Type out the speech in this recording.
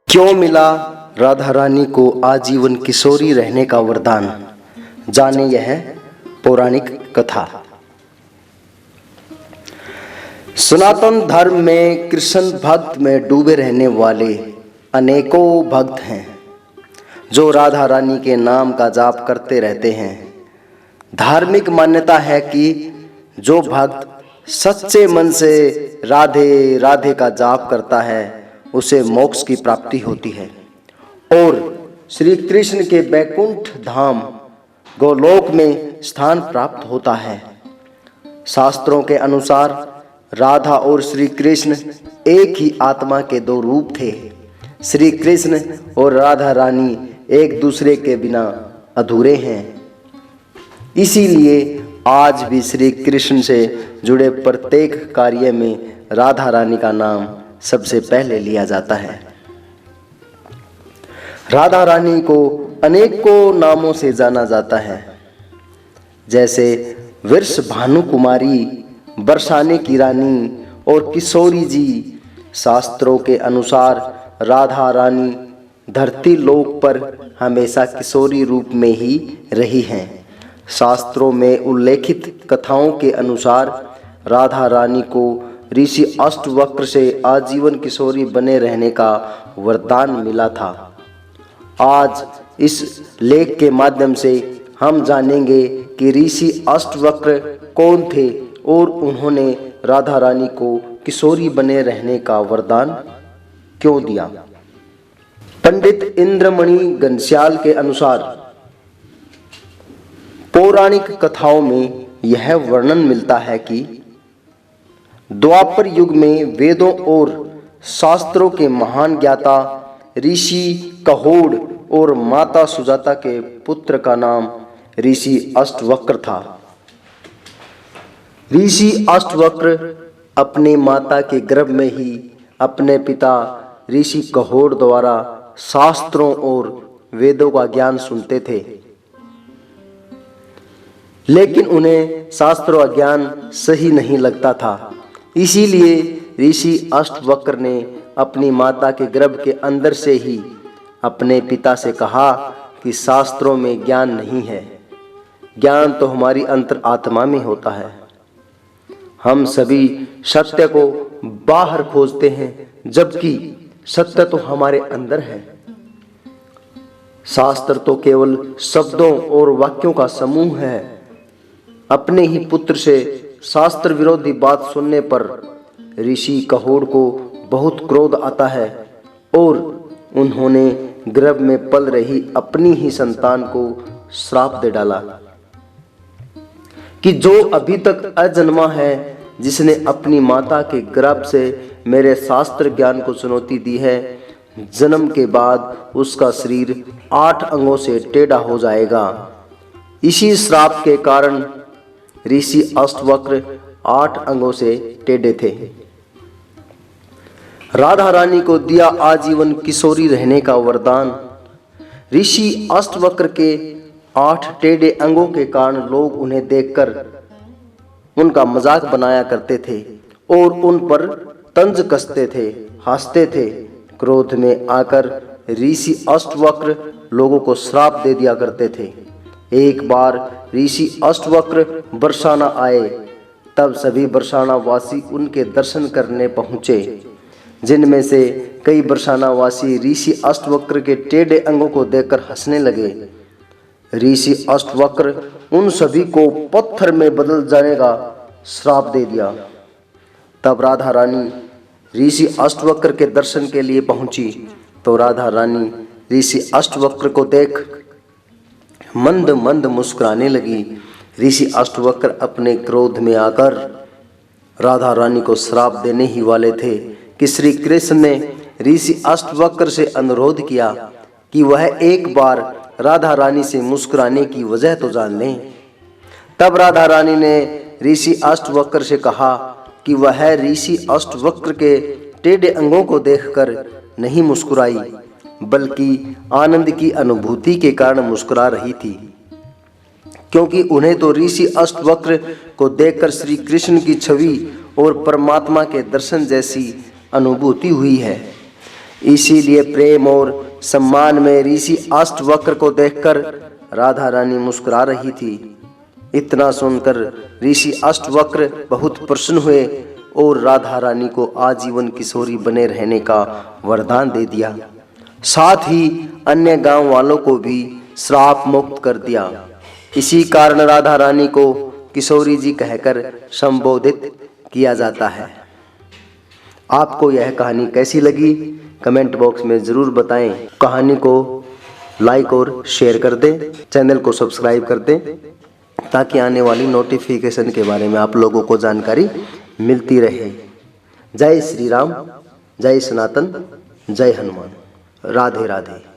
क्यों मिला राधा रानी को आजीवन किशोरी रहने का वरदान? जाने यह पौराणिक कथा। सनातन धर्म में कृष्ण भक्त में डूबे रहने वाले अनेकों भक्त हैं जो राधा रानी के नाम का जाप करते रहते हैं। धार्मिक मान्यता है कि जो भक्त सच्चे मन से राधे राधे का जाप करता है उसे मोक्ष की प्राप्ति होती है और श्री कृष्ण के बैकुंठ धाम गोलोक में स्थान प्राप्त होता है। शास्त्रों के अनुसार राधा और श्री कृष्ण एक ही आत्मा के दो रूप थे। श्री कृष्ण और राधा रानी एक दूसरे के बिना अधूरे हैं। इसीलिए आज भी श्री कृष्ण से जुड़े प्रत्येक कार्य में राधा रानी का नाम सबसे पहले लिया जाता है। राधा रानी को अनेकों नामों से जाना जाता है, जैसे वृष भानु कुमारी, बरसाने की रानी और किशोरी जी। शास्त्रों के अनुसार राधा रानी धरती लोक पर हमेशा किशोरी रूप में ही रही हैं। शास्त्रों में उल्लेखित कथाओं के अनुसार राधा रानी को ऋषि अष्टवक्र से आजीवन किशोरी बने रहने का वरदान मिला था। आज इस लेख के माध्यम से हम जानेंगे कि ऋषि अष्टवक्र कौन थे और उन्होंने राधा रानी को किशोरी बने रहने का वरदान क्यों दिया। पंडित इंद्रमणि घनश्याल के अनुसार पौराणिक कथाओं में यह वर्णन मिलता है कि द्वापर युग में वेदों और शास्त्रों के महान ज्ञाता ऋषि कहोड़ और माता सुजाता के पुत्र का नाम ऋषि अष्टवक्र था। ऋषि अष्टवक्र अपने माता के गर्भ में ही अपने पिता ऋषि कहोड़ द्वारा शास्त्रों और वेदों का ज्ञान सुनते थे, लेकिन उन्हें शास्त्रों का ज्ञान सही नहीं लगता था। इसीलिए ऋषि अष्टवक्र ने अपनी माता के गर्भ के अंदर से ही अपने पिता से कहा कि शास्त्रों में ज्ञान नहीं है, ज्ञान तो हमारी अंतर आत्मा में होता है। हम सभी सत्य को बाहर खोजते हैं, जबकि सत्य तो हमारे अंदर है। शास्त्र तो केवल शब्दों और वाक्यों का समूह है। अपने ही पुत्र से शास्त्र विरोधी बात सुनने पर ऋषि कहोड़ को बहुत क्रोध आता है और उन्होंने गर्भ में पल रही अपनी ही संतान को श्राप दे डाला कि जो अभी तक अजन्मा है, जिसने अपनी माता के गर्भ से मेरे शास्त्र ज्ञान को चुनौती दी है, जन्म के बाद उसका शरीर 8 अंगों से टेढ़ा हो जाएगा। इसी श्राप के कारण ऋषि अष्टवक्र 8 अंगों से टेढ़े थे। राधा रानी को दिया आजीवन किशोरी रहने का वरदान। ऋषि अष्टवक्र के 8 टेढ़े अंगों के कारण लोग उन्हें देखकर उनका मजाक बनाया करते थे और उन पर तंज कसते थे, हंसते थे। क्रोध में आकर ऋषि अष्टवक्र लोगों को श्राप दे दिया करते थे। एक बार ऋषि अष्टवक्र बरसाना आए, तब सभी बरसाना वासी उनके दर्शन करने पहुंचे, जिनमें से कई बरसाना वासी ऋषि अष्टवक्र के टेढ़े अंगों को देखकर हंसने लगे। ऋषि अष्टवक्र उन सभी को पत्थर में बदल जाने का श्राप दे दिया। तब राधा रानी ऋषि अष्टवक्र के दर्शन के लिए पहुंची तो राधा रानी ऋषि अष्टवक्र को देख मंद मंद मुस्कुराने लगी। ऋषि अष्टवक्र अपने क्रोध में आकर राधा रानी को श्राप देने ही वाले थे कि श्री कृष्ण ने ऋषि अष्टवक्र से अनुरोध किया कि वह एक बार राधा रानी से मुस्कुराने की वजह तो जान लें। तब राधा रानी ने ऋषि अष्टवक्र से कहा कि वह ऋषि अष्टवक्र के टेढ़े अंगों को देखकर नहीं मुस्कुराई, बल्कि आनंद की अनुभूति के कारण मुस्कुरा रही थी, क्योंकि उन्हें तो ऋषि अष्टवक्र को देखकर श्री कृष्ण की छवि और परमात्मा के दर्शन जैसी अनुभूति हुई है। इसीलिए प्रेम और सम्मान में ऋषि अष्टवक्र को देखकर राधा रानी मुस्कुरा रही थी। इतना सुनकर ऋषि अष्टवक्र बहुत प्रसन्न हुए और राधा रानी को आजीवन किशोरी बने रहने का वरदान दे दिया। साथ ही अन्य गांव वालों को भी श्राप मुक्त कर दिया। इसी कारण राधा रानी को किशोरी जी कहकर संबोधित किया जाता है। आपको यह कहानी कैसी लगी कमेंट बॉक्स में ज़रूर बताएं। कहानी को लाइक और शेयर कर दें, चैनल को सब्सक्राइब कर दें ताकि आने वाली नोटिफिकेशन के बारे में आप लोगों को जानकारी मिलती रहे। जय श्री राम, जय सनातन, जय हनुमान। राधे राधे।